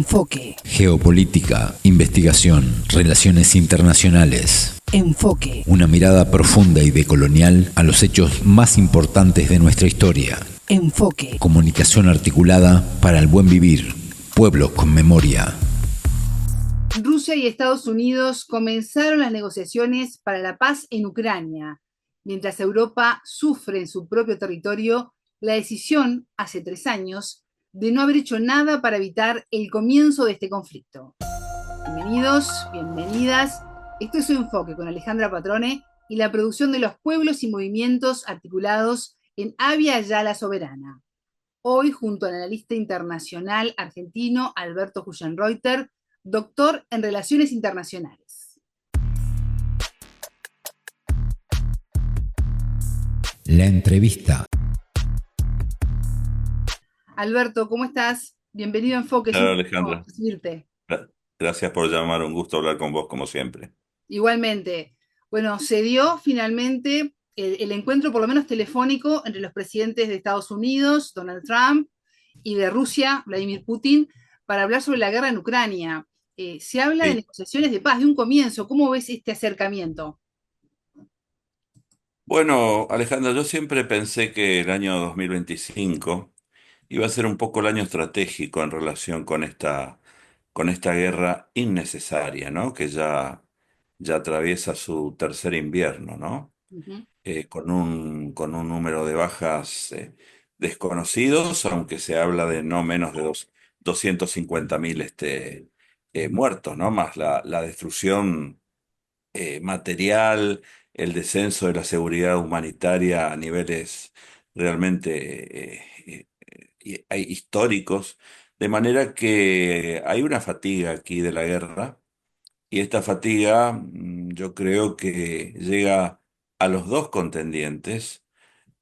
Enfoque. Geopolítica, investigación, relaciones internacionales. Enfoque. Una mirada profunda y decolonial a los hechos más importantes de nuestra historia. Enfoque. Comunicación articulada para el buen vivir. Pueblos con memoria. Rusia y Estados Unidos comenzaron las negociaciones para la paz en Ucrania, mientras Europa sufre en su propio territorio la decisión, hace 3 años, de no haber hecho nada para evitar el comienzo de este conflicto. Bienvenidos, bienvenidas. Esto es Su Enfoque con Alejandra Patrone y la producción de los pueblos y movimientos articulados en Avia Yala Soberana. Hoy, junto al analista internacional argentino Alberto Huyenreuter, doctor en Relaciones Internacionales. La entrevista. Alberto, ¿cómo estás? Bienvenido a Enfoque. Hola, Alejandra. Recibirte. Gracias por llamar, un gusto hablar con vos como siempre. Igualmente. Bueno, se dio finalmente el encuentro, por lo menos telefónico, entre los presidentes de Estados Unidos, Donald Trump, y de Rusia, Vladimir Putin, para hablar sobre la guerra en Ucrania. Se habla de Sí. negociaciones de paz, de un comienzo. ¿Cómo ves este acercamiento? Bueno, Alejandra, yo siempre pensé que el año 2025 iba a ser un poco el año estratégico en relación con esta guerra innecesaria, ¿no? Que ya atraviesa su tercer invierno, ¿no? Uh-huh. Con un número de bajas desconocidos, aunque se habla de no menos de 250.000 muertos, ¿no? Más la destrucción material, el descenso de la seguridad humanitaria a niveles realmente históricos, de manera que hay una fatiga aquí de la guerra, y esta fatiga yo creo que llega a los dos contendientes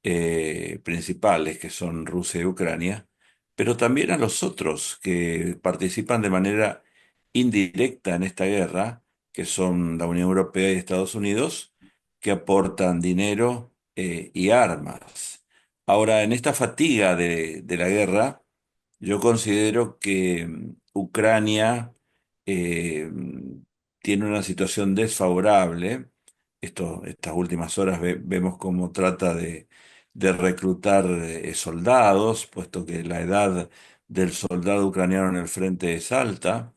principales, que son Rusia y Ucrania, pero también a los otros que participan de manera indirecta en esta guerra, que son la Unión Europea y Estados Unidos, que aportan dinero y armas. Ahora, en esta fatiga de la guerra, yo considero que Ucrania eh, tiene una situación desfavorable. Estas últimas horas vemos cómo trata de reclutar soldados, puesto que la edad del soldado ucraniano en el frente es alta.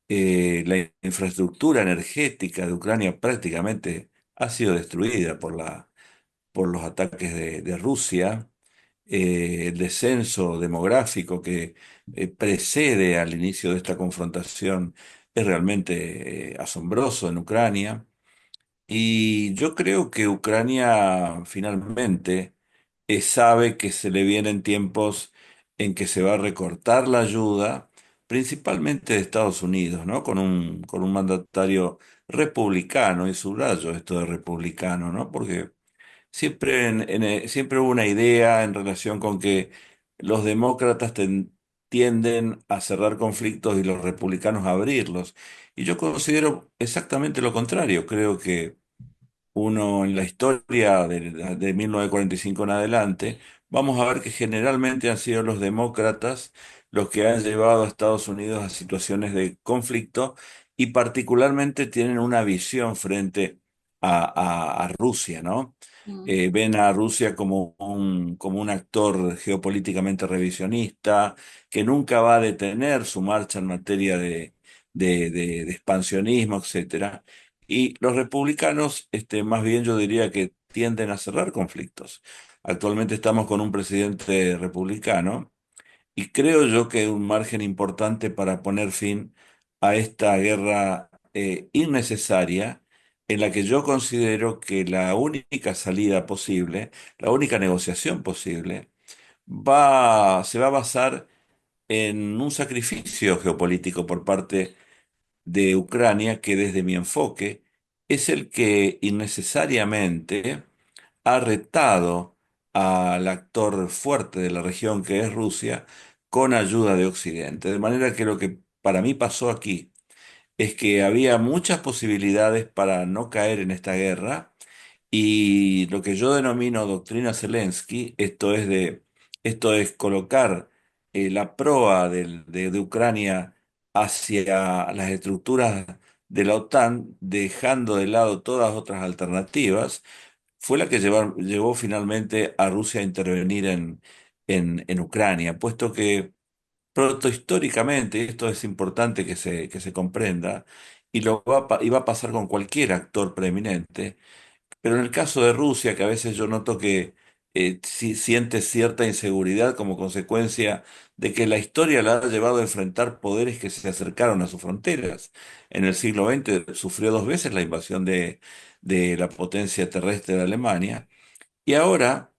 La infraestructura energética de Ucrania prácticamente ha sido destruida por los ataques de Rusia. El descenso demográfico que precede al inicio de esta confrontación es realmente asombroso en Ucrania. Y yo creo que Ucrania finalmente sabe que se le vienen tiempos en que se va a recortar la ayuda, principalmente de Estados Unidos, ¿no? Con un mandatario republicano, y subrayo esto de republicano, ¿no? Porque siempre hubo una idea en relación con que los demócratas tienden a cerrar conflictos y los republicanos a abrirlos. Y yo considero exactamente lo contrario. Creo que uno en la historia de 1945 en adelante, vamos a ver que generalmente han sido los demócratas los que han llevado a Estados Unidos a situaciones de conflicto, y particularmente tienen una visión frente a Rusia, ¿no? Uh-huh. Ven a Rusia como un actor geopolíticamente revisionista, que nunca va a detener su marcha en materia de expansionismo, etcétera. Y los republicanos, más bien yo diría que tienden a cerrar conflictos. Actualmente estamos con un presidente republicano, y creo yo que hay un margen importante para poner fin a esta guerra innecesaria, en la que yo considero que la única salida posible, la única negociación posible, se va a basar en un sacrificio geopolítico por parte de Ucrania, que desde mi enfoque es el que innecesariamente ha retado al actor fuerte de la región, que es Rusia, con ayuda de Occidente. De manera que lo que para mí pasó aquí es que había muchas posibilidades para no caer en esta guerra, y lo que yo denomino doctrina Zelensky, esto es colocar la proa de Ucrania hacia las estructuras de la OTAN, dejando de lado todas otras alternativas, fue la que llevó finalmente a Rusia a intervenir en Ucrania, puesto que protohistóricamente, y esto es importante que se comprenda, y va a pasar con cualquier actor preeminente, pero en el caso de Rusia, que a veces yo noto que siente cierta inseguridad como consecuencia de que la historia la ha llevado a enfrentar poderes que se acercaron a sus fronteras. En el siglo XX sufrió dos veces la invasión de la potencia terrestre de Alemania, y ahora,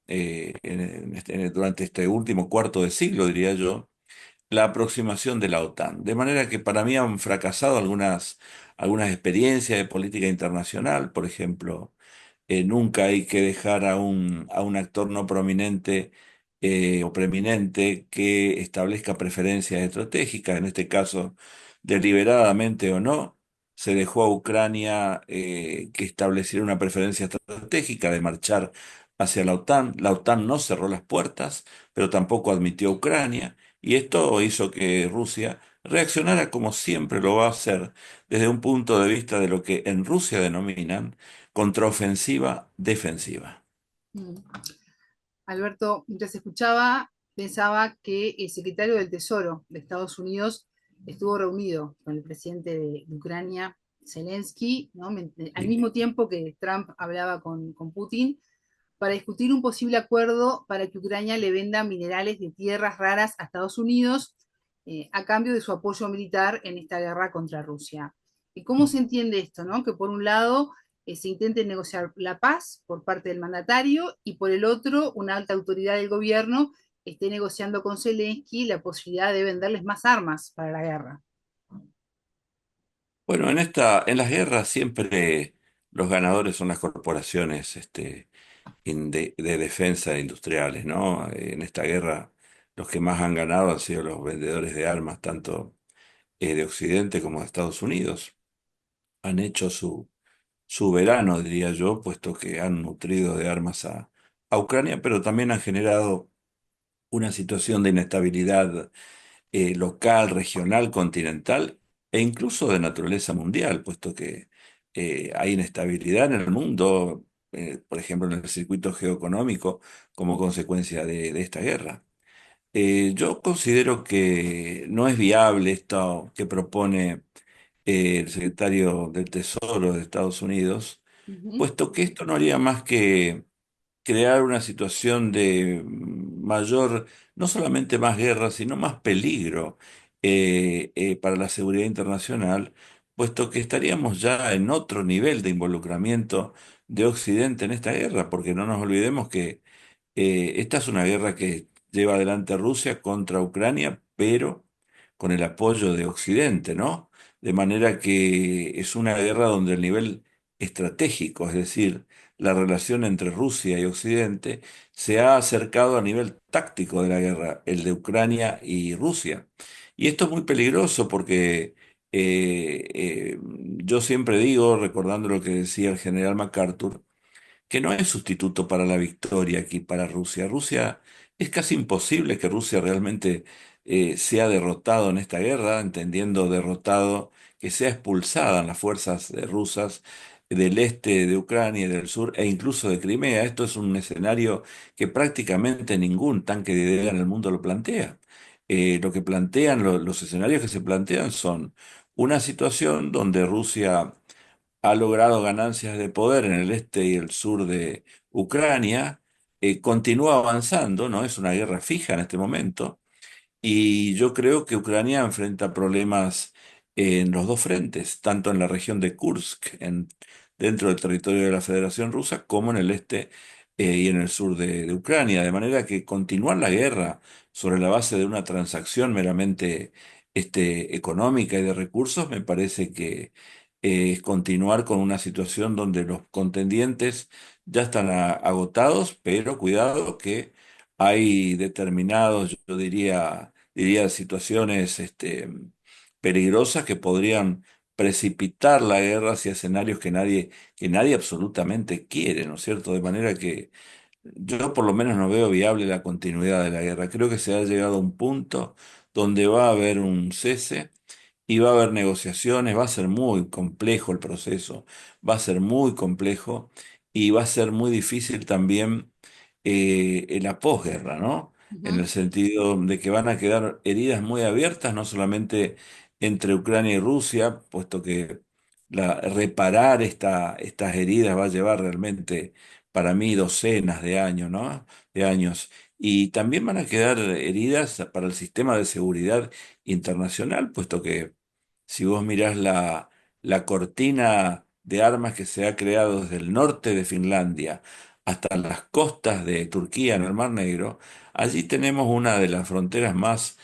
durante este último cuarto de siglo, diría yo, la aproximación de la OTAN. De manera que para mí han fracasado algunas experiencias de política internacional. Por ejemplo, nunca hay que dejar a un actor no prominente o preeminente que establezca preferencias estratégicas. En este caso, deliberadamente o no, se dejó a Ucrania que estableciera una preferencia estratégica de marchar hacia la OTAN. La OTAN no cerró las puertas, pero tampoco admitió a Ucrania. Y esto hizo que Rusia reaccionara como siempre lo va a hacer, desde un punto de vista de lo que en Rusia denominan contraofensiva defensiva. Mm. Alberto, mientras escuchaba, pensaba que el secretario del Tesoro de Estados Unidos estuvo reunido con el presidente de Ucrania, Zelensky, ¿no? Al Sí. mismo tiempo que Trump hablaba con Putin, para discutir un posible acuerdo para que Ucrania le venda minerales de tierras raras a Estados Unidos a cambio de su apoyo militar en esta guerra contra Rusia. ¿Y cómo se entiende esto, no? Que por un lado se intente negociar la paz por parte del mandatario y por el otro una alta autoridad del gobierno esté negociando con Zelensky la posibilidad de venderles más armas para la guerra. Bueno, en las guerras siempre los ganadores son las corporaciones de defensa industriales, ¿no? En esta guerra los que más han ganado han sido los vendedores de armas, tanto de Occidente como de Estados Unidos. Han hecho su verano, diría yo, puesto que han nutrido de armas a Ucrania, pero también han generado una situación de inestabilidad local, regional, continental e incluso de naturaleza mundial, puesto que hay inestabilidad en el mundo, por ejemplo, en el circuito geoeconómico, como consecuencia de esta guerra. Yo considero que no es viable esto que propone el secretario del Tesoro de Estados Unidos, Ujú. puesto que esto no haría más que crear una situación de mayor, no solamente más guerra, sino más peligro para la seguridad internacional, puesto que estaríamos ya en otro nivel de involucramiento de Occidente en esta guerra, porque no nos olvidemos que esta es una guerra que lleva adelante Rusia contra Ucrania, pero con el apoyo de Occidente, ¿no? De manera que es una guerra donde el nivel estratégico, es decir, la relación entre Rusia y Occidente, se ha acercado a nivel táctico de la guerra, el de Ucrania y Rusia. Y esto es muy peligroso porque yo siempre digo, recordando lo que decía el general MacArthur, que no es sustituto para la victoria aquí para Rusia. Rusia, es casi imposible que Rusia realmente sea derrotado en esta guerra, entendiendo derrotado que sea expulsada las fuerzas rusas del este de Ucrania y del sur e incluso de Crimea. Esto es un escenario que prácticamente ningún tanque de idea en el mundo lo plantea. Lo que plantean, los escenarios que se plantean son una situación donde Rusia ha logrado ganancias de poder en el este y el sur de Ucrania, continúa avanzando, no es una guerra fija en este momento, y yo creo que Ucrania enfrenta problemas en los dos frentes, tanto en la región de Kursk, dentro del territorio de la Federación Rusa, como en el este y en el sur de Ucrania, de manera que continuar la guerra sobre la base de una transacción meramente económica y de recursos me parece que es continuar con una situación donde los contendientes ya están agotados, pero cuidado que hay determinados, yo diría situaciones peligrosas que podrían precipitar la guerra hacia escenarios que nadie absolutamente quiere, ¿no es cierto? De manera que yo por lo menos no veo viable la continuidad de la guerra. Creo que se ha llegado a un punto donde va a haber un cese y va a haber negociaciones, va a ser muy complejo el proceso, va a ser muy complejo y va a ser muy difícil también en la posguerra, ¿no? En Ujú. el sentido de que van a quedar heridas muy abiertas, no solamente entre Ucrania y Rusia, puesto que reparar estas heridas va a llevar realmente, para mí, docenas de años, ¿no? De años. Y también van a quedar heridas para el sistema de seguridad internacional, puesto que si vos mirás la cortina de armas que se ha creado desde el norte de Finlandia hasta las costas de Turquía en el Mar Negro, allí tenemos una de las fronteras más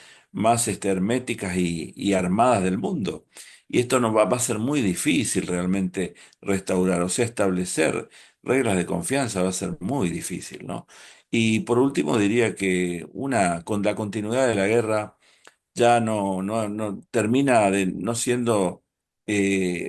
herméticas y armadas del mundo. Y esto va a ser muy difícil realmente restaurar, o sea, establecer reglas de confianza va a ser muy difícil, ¿no? Y por último diría que con la continuidad de la guerra, ya no termina de no siendo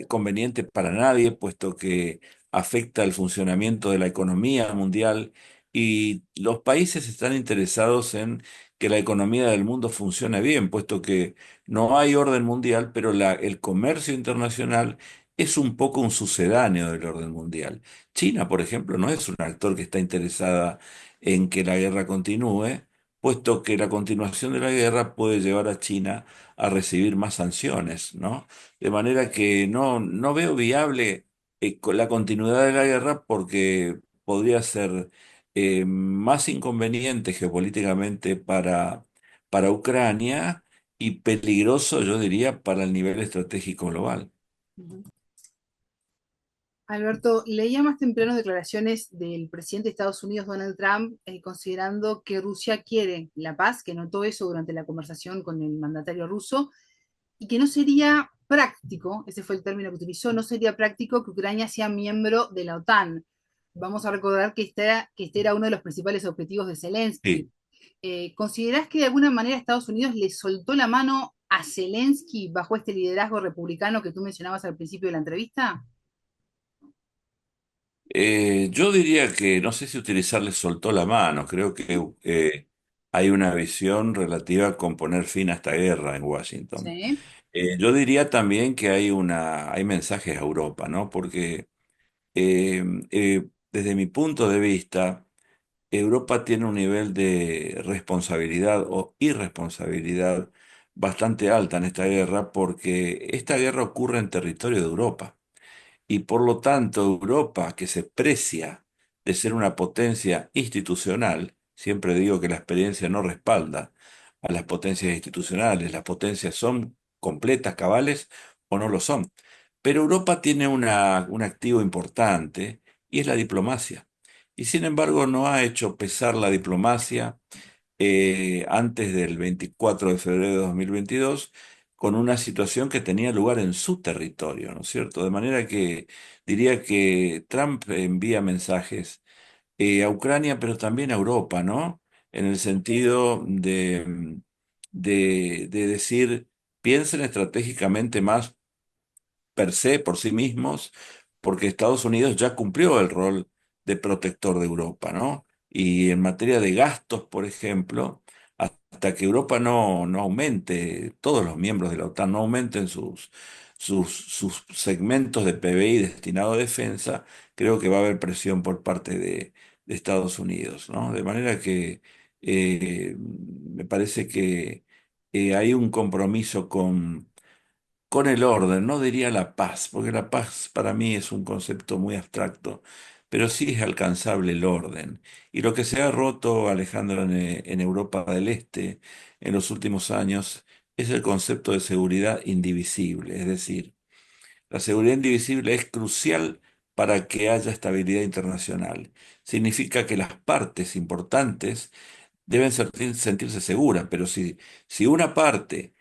conveniente para nadie, puesto que afecta el funcionamiento de la economía mundial y los países están interesados en que la economía del mundo funcione bien, puesto que no hay orden mundial, pero el comercio internacional es un poco un sucedáneo del orden mundial. China, por ejemplo, no es un actor que está interesada en que la guerra continúe, puesto que la continuación de la guerra puede llevar a China a recibir más sanciones, ¿no? De manera que no veo viable la continuidad de la guerra porque podría ser más inconveniente geopolíticamente para Ucrania y peligroso, yo diría, para el nivel estratégico global. Ujú. Alberto, leía más temprano declaraciones del presidente de Estados Unidos, Donald Trump, considerando que Rusia quiere la paz, que notó eso durante la conversación con el mandatario ruso, y que no sería práctico, ese fue el término que utilizó, no sería práctico que Ucrania sea miembro de la OTAN. Vamos a recordar que este era uno de los principales objetivos de Zelensky. Sí. ¿Considerás que de alguna manera Estados Unidos le soltó la mano a Zelensky bajo este liderazgo republicano que tú mencionabas al principio de la entrevista? Yo diría que no sé si utilizarle soltó la mano, creo que hay una visión relativa con poner fin a esta guerra en Washington. Sí. Yo diría también que hay mensajes a Europa, ¿no? Porque desde mi punto de vista, Europa tiene un nivel de responsabilidad o irresponsabilidad bastante alta en esta guerra porque esta guerra ocurre en territorio de Europa. Y por lo tanto, Europa, que se precia de ser una potencia institucional, siempre digo que la experiencia no respalda a las potencias institucionales, las potencias son completas, cabales o no lo son. Pero Europa tiene un activo importante y es la diplomacia. Y sin embargo no ha hecho pesar la diplomacia antes del 24 de febrero de 2022 con una situación que tenía lugar en su territorio, ¿no es cierto? De manera que diría que Trump envía mensajes a Ucrania, pero también a Europa, ¿no? En el sentido de decir, piensen estratégicamente más per se, por sí mismos, porque Estados Unidos ya cumplió el rol de protector de Europa, ¿no? Y en materia de gastos, por ejemplo, hasta que Europa no aumente, todos los miembros de la OTAN no aumenten sus segmentos de PBI destinado a defensa, creo que va a haber presión por parte de Estados Unidos, ¿no? De manera que me parece que hay un compromiso con el orden, no diría la paz, porque la paz para mí es un concepto muy abstracto, pero sí es alcanzable el orden. Y lo que se ha roto, Alejandro, en Europa del Este en los últimos años es el concepto de seguridad indivisible, es decir, la seguridad indivisible es crucial para que haya estabilidad internacional. Significa que las partes importantes deben sentirse seguras, pero si una parte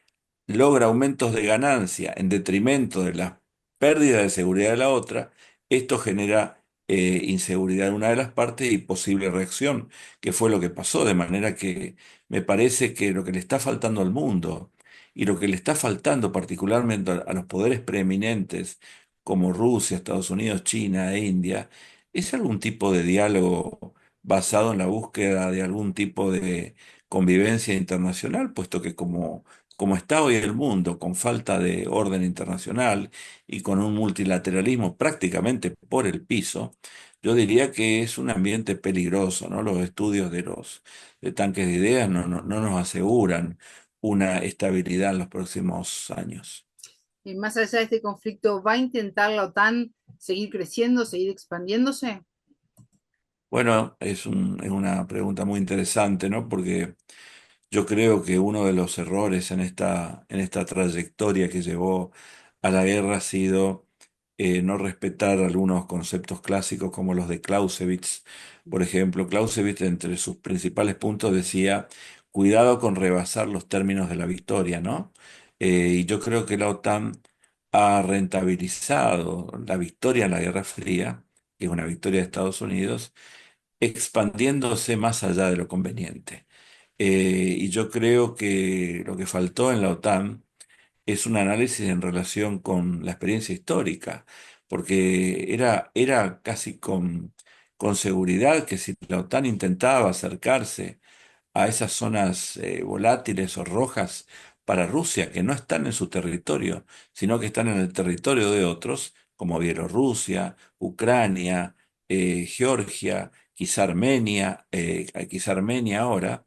logra aumentos de ganancia en detrimento de la pérdida de seguridad de la otra, esto genera inseguridad en una de las partes y posible reacción, que fue lo que pasó, de manera que me parece que lo que le está faltando al mundo y lo que le está faltando particularmente a los poderes preeminentes como Rusia, Estados Unidos, China e India, es algún tipo de diálogo basado en la búsqueda de algún tipo de convivencia internacional, puesto que como como está hoy el mundo, con falta de orden internacional y con un multilateralismo prácticamente por el piso, yo diría que es un ambiente peligroso, ¿no? Los estudios de tanques de ideas no nos aseguran una estabilidad en los próximos años. Y más allá de este conflicto, ¿va a intentar la OTAN seguir creciendo, seguir expandiéndose? Bueno, es una pregunta muy interesante, ¿no? Porque yo creo que uno de los errores en esta trayectoria que llevó a la guerra ha sido no respetar algunos conceptos clásicos como los de Clausewitz. Por ejemplo, Clausewitz entre sus principales puntos decía, cuidado con rebasar los términos de la victoria, ¿no? Y yo creo que la OTAN ha rentabilizado la victoria en la Guerra Fría, que es una victoria de Estados Unidos, expandiéndose más allá de lo conveniente. Y yo creo que lo que faltó en la OTAN es un análisis en relación con la experiencia histórica, porque era casi con seguridad que si la OTAN intentaba acercarse a esas zonas volátiles o rojas para Rusia, que no están en su territorio, sino que están en el territorio de otros, como Bielorrusia, Ucrania, Georgia, quizá Armenia ahora.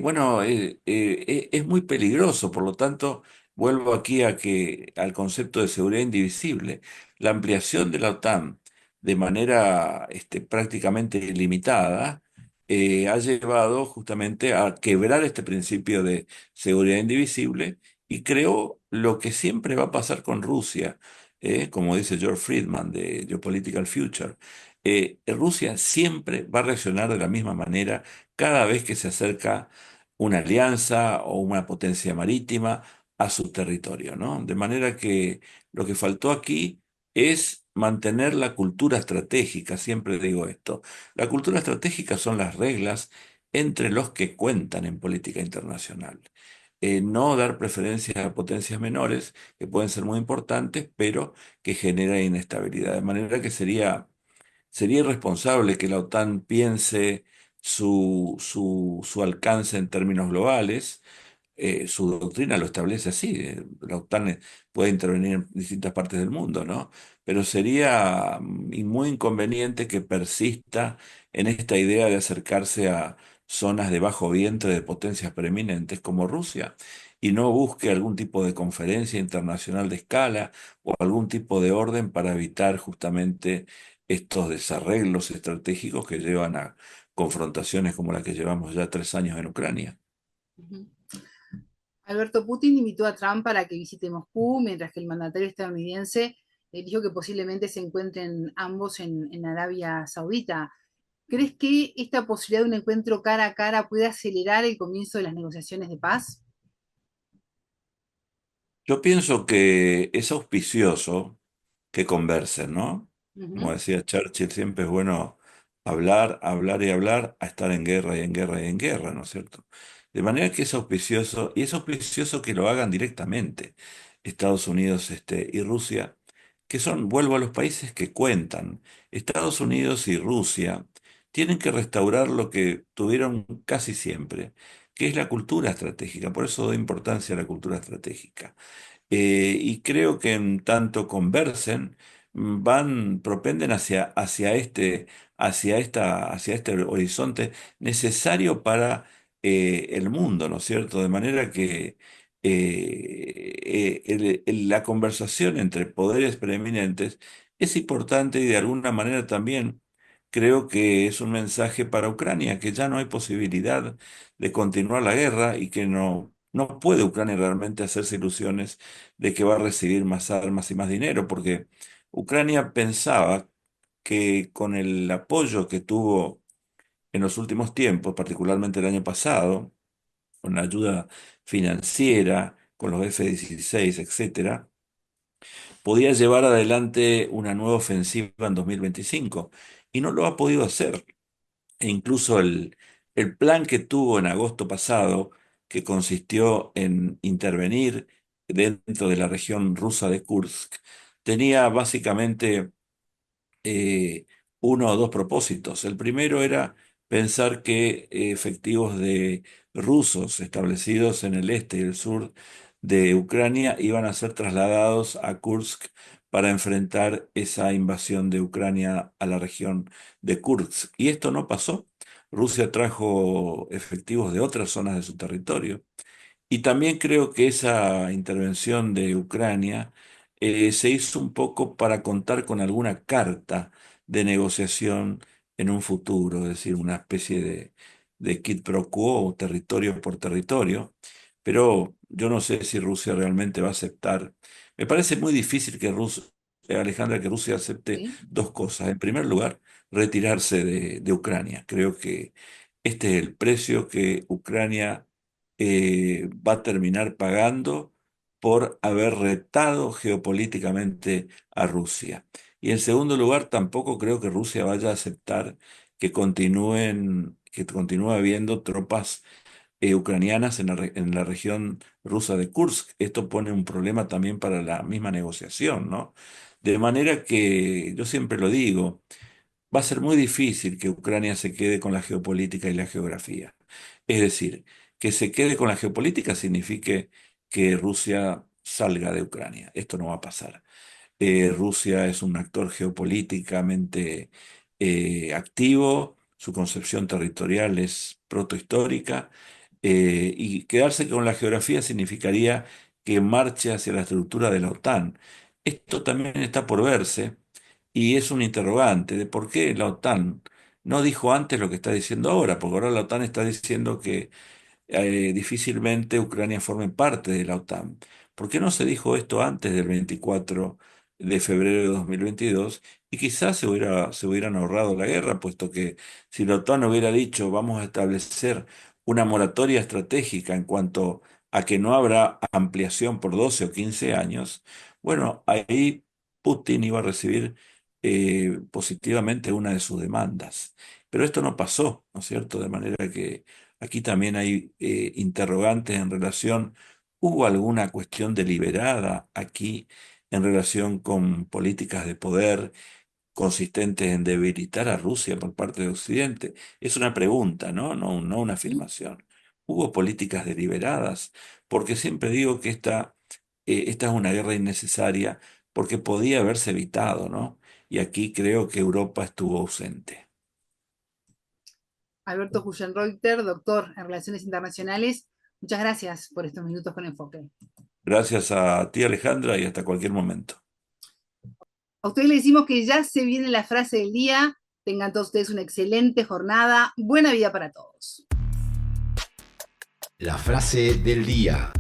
Bueno, es muy peligroso, por lo tanto, vuelvo aquí al concepto de seguridad indivisible. La ampliación de la OTAN de manera prácticamente ilimitada ha llevado justamente a quebrar este principio de seguridad indivisible y creo lo que siempre va a pasar con Rusia, como dice George Friedman de Geopolitical Future. Rusia siempre va a reaccionar de la misma manera cada vez que se acerca una alianza o una potencia marítima a su territorio, ¿no? De manera que lo que faltó aquí es mantener la cultura estratégica, siempre digo esto. La cultura estratégica son las reglas entre los que cuentan en política internacional. No dar preferencias a potencias menores, que pueden ser muy importantes, pero que generan inestabilidad. De manera que sería irresponsable que la OTAN piense su alcance en términos globales. Su doctrina lo establece así. La OTAN puede intervenir en distintas partes del mundo, ¿no? Pero sería muy inconveniente que persista en esta idea de acercarse a zonas de bajo vientre de potencias preeminentes como Rusia y no busque algún tipo de conferencia internacional de escala o algún tipo de orden para evitar justamente estos desarreglos estratégicos que llevan a confrontaciones como la que llevamos ya 3 años en Ucrania. Ujú. Alberto Putin invitó a Trump para que visite Moscú, mientras que el mandatario estadounidense dijo que posiblemente se encuentren ambos en Arabia Saudita. ¿Crees que esta posibilidad de un encuentro cara a cara puede acelerar el comienzo de las negociaciones de paz? Yo pienso que es auspicioso que conversen, ¿no? Como Ujú. decía Churchill, siempre es bueno hablar, hablar y hablar, a estar en guerra y en guerra y en guerra, ¿no es cierto? De manera que es auspicioso, y es auspicioso que lo hagan directamente Estados Unidos, y Rusia, que son, vuelvo a los países que cuentan. Estados Unidos y Rusia tienen que restaurar lo que tuvieron casi siempre, que es la cultura estratégica. Por eso doy importancia a la cultura estratégica. Y creo que en tanto conversen, propenden hacia este horizonte necesario para el mundo, ¿no es cierto? De manera que la conversación entre poderes preeminentes es importante y de alguna manera también creo que es un mensaje para Ucrania, que ya no hay posibilidad de continuar la guerra y que no puede Ucrania realmente hacerse ilusiones de que va a recibir más armas y más dinero, porque Ucrania pensaba que con el apoyo que tuvo en los últimos tiempos, particularmente el año pasado, con la ayuda financiera, con los F-16, etcétera, podía llevar adelante una nueva ofensiva en 2025 y no lo ha podido hacer. E incluso el plan que tuvo en agosto pasado, que consistió en intervenir dentro de la región rusa de Kursk, tenía básicamente eh, uno o dos propósitos. El primero era pensar que efectivos de rusos establecidos en el este y el sur de Ucrania iban a ser trasladados a Kursk para enfrentar esa invasión de Ucrania a la región de Kursk. Y esto no pasó. Rusia trajo efectivos de otras zonas de su territorio. Y también creo que esa intervención de Ucrania se hizo un poco para contar con alguna carta de negociación en un futuro, es decir, una especie de quid pro quo, territorio por territorio, pero yo no sé si Rusia realmente va a aceptar. Me parece muy difícil que Alejandra, que Rusia acepte ¿sí? dos cosas. En primer lugar, retirarse de Ucrania. Creo que este es el precio que Ucrania va a terminar pagando por haber retado geopolíticamente a Rusia. Y en segundo lugar, tampoco creo que Rusia vaya a aceptar que continúe habiendo tropas ucranianas en la región rusa de Kursk. Esto pone un problema también para la misma negociación, ¿no? De manera que yo siempre lo digo, va a ser muy difícil que Ucrania se quede con la geopolítica y la geografía. Es decir, que se quede con la geopolítica signifique que Rusia salga de Ucrania. Esto no va a pasar. Rusia es un actor geopolíticamente activo, su concepción territorial es protohistórica, y quedarse con la geografía significaría que marche hacia la estructura de la OTAN. Esto también está por verse y es un interrogante de por qué la OTAN no dijo antes lo que está diciendo ahora, porque ahora la OTAN está diciendo que difícilmente Ucrania forme parte de la OTAN. ¿Por qué no se dijo esto antes del 24 de febrero de 2022? Y quizás se hubieran ahorrado la guerra, puesto que si la OTAN hubiera dicho vamos a establecer una moratoria estratégica en cuanto a que no habrá ampliación por 12 o 15 años, bueno, ahí Putin iba a recibir positivamente una de sus demandas. Pero esto no pasó, ¿no es cierto? De manera que aquí también hay interrogantes en relación, ¿hubo alguna cuestión deliberada aquí en relación con políticas de poder consistentes en debilitar a Rusia por parte de Occidente? Es una pregunta, ¿no? No una afirmación. ¿Hubo políticas deliberadas? Porque siempre digo que esta es una guerra innecesaria porque podía haberse evitado, ¿no? Y aquí creo que Europa estuvo ausente. Alberto Hugenreuter, doctor en Relaciones Internacionales, muchas gracias por estos minutos con Enfoque. Gracias a ti, Alejandra, y hasta cualquier momento. A ustedes les decimos que ya se viene la frase del día. Tengan todos ustedes una excelente jornada. Buena vida para todos. La frase del día.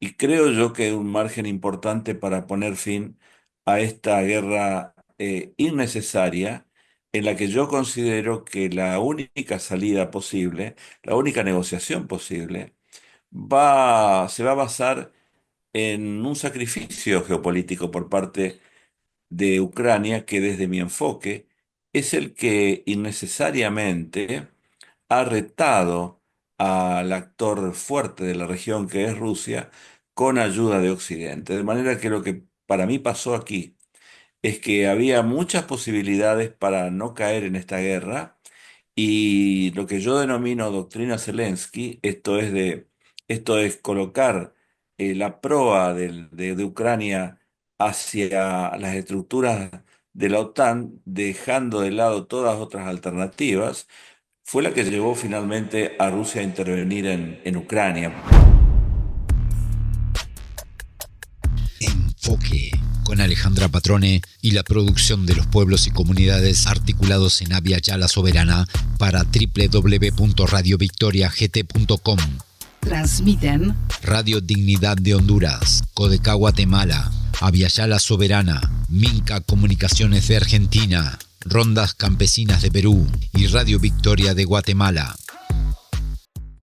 Y creo yo que un margen importante para poner fin a esta guerra innecesaria, en la que yo considero que la única salida posible, la única negociación posible, se va a basar en un sacrificio geopolítico por parte de Ucrania, que desde mi enfoque es el que innecesariamente ha retado al actor fuerte de la región, que es Rusia, con ayuda de Occidente. De manera que lo que para mí pasó aquí es que había muchas posibilidades para no caer en esta guerra, y lo que yo denomino doctrina Zelensky, esto es colocar la proa de Ucrania hacia las estructuras de la OTAN, dejando de lado todas otras alternativas, fue la que llevó finalmente a Rusia a intervenir en Ucrania. Enfoque, con Alejandra Patrone y la producción de los pueblos y comunidades articulados en Abya Yala Soberana para www.radiovictoriagt.com. Transmiten Radio Dignidad de Honduras, Codecá Guatemala, Abya Yala Soberana, Minca Comunicaciones de Argentina, Rondas Campesinas de Perú y Radio Victoria de Guatemala.